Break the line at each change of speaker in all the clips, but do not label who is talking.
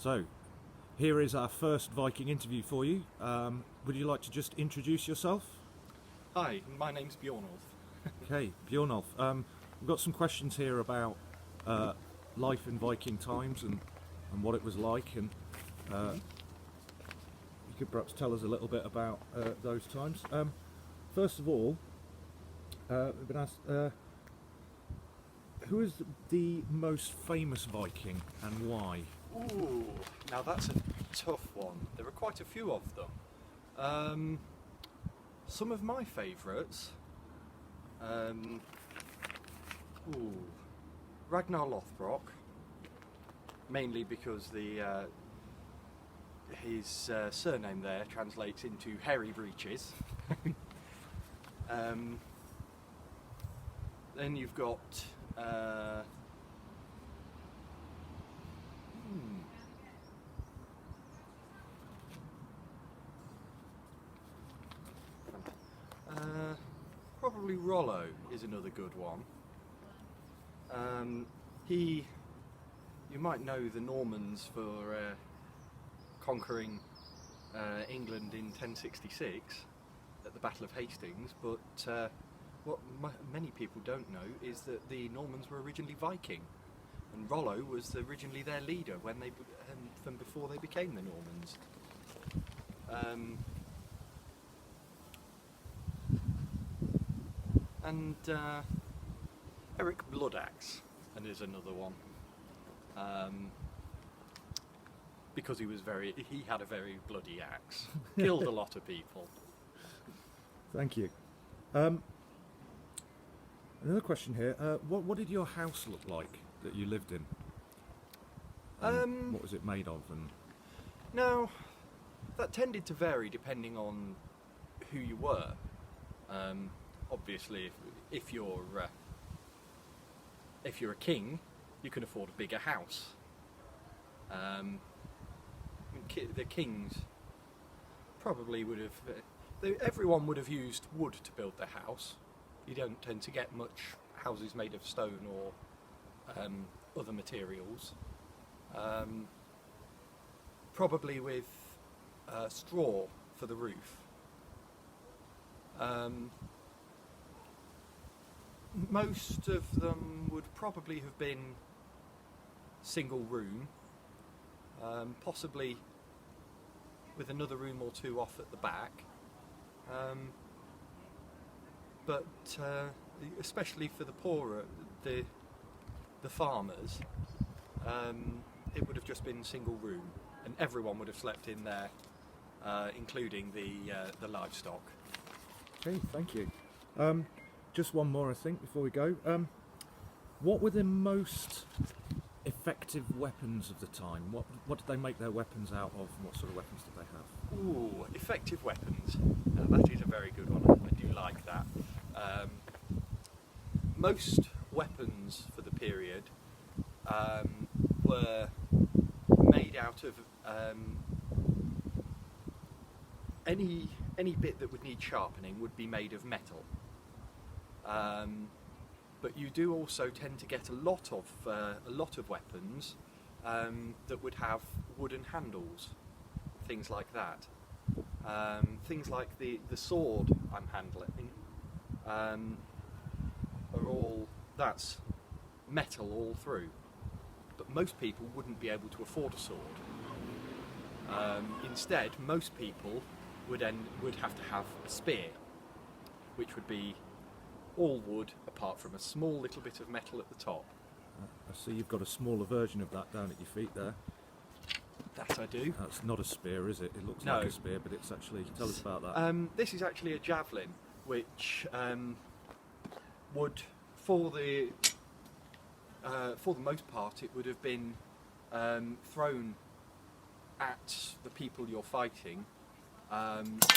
So, here is our first Viking interview for you. Would you like to just introduce yourself?
Hi, my name's Bjornulf.
Okay, Bjornulf. We've got some questions here about life in Viking times and what it was like, and you could perhaps tell us a little bit about those times. First of all, we've been asked, who is the most famous Viking and why?
Ooh, now that's a tough one. There are quite a few of them. Some of my favourites. Ragnar Lothbrok, mainly because his surname there translates into hairy breeches. Then you've got probably Rollo is another good one. You might know the Normans for conquering England in 1066 at the Battle of Hastings, but what many people don't know is that the Normans were originally Viking, and Rollo was originally their leader from before they became the Normans. And Eric Bloodaxe, and is another one, because he had a very bloody axe, killed a lot of people.
Thank you. Another question here. What did your house look like that you lived in? What was it made of? And
now, that tended to vary depending on who you were. Obviously, if you're a king, you can afford a bigger house. The kings probably would have. Everyone would have used wood to build their house. You don't tend to get much houses made of stone or other materials. Probably with straw for the roof. Most of them would probably have been single room, possibly with another room or two off at the back. But especially for the poorer, the farmers, it would have just been single room, and everyone would have slept in there, including the livestock.
okay, thank you. Just one more, I think, before we go. What were the most effective weapons of the time? What did they make their weapons out of? And what sort of weapons did they have?
Ooh, effective weapons. That is a very good one. I do like that. Most weapons for the period were made out of any bit that would need sharpening would be made of metal. But you do also tend to get a lot of weapons that would have wooden handles, things like that. Things like the sword I'm handling that's metal all through. But most people wouldn't be able to afford a sword. Instead, most people would have to have a spear, which would be all wood apart from a small little bit of metal at the top.
I see you've got a smaller version of that down at your feet there.
That I do.
That's not a spear, is it? It looks
No.
like a spear, but it's actually... Tell us about that.
This is actually a javelin, which would, for the most part, it would have been thrown at the people you're fighting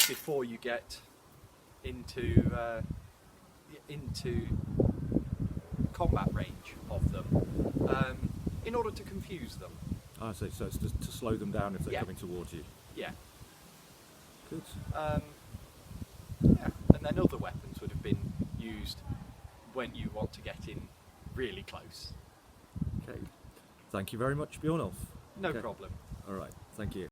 before you get into combat range of them, in order to confuse them.
I see, so it's to slow them down if they're
Yeah.
coming towards you.
Yeah.
Good.
Yeah. And then other weapons would have been used when you want to get in really close.
Okay. Thank you very much, Bjornulf.
No
Okay.
problem.
All right. Thank you.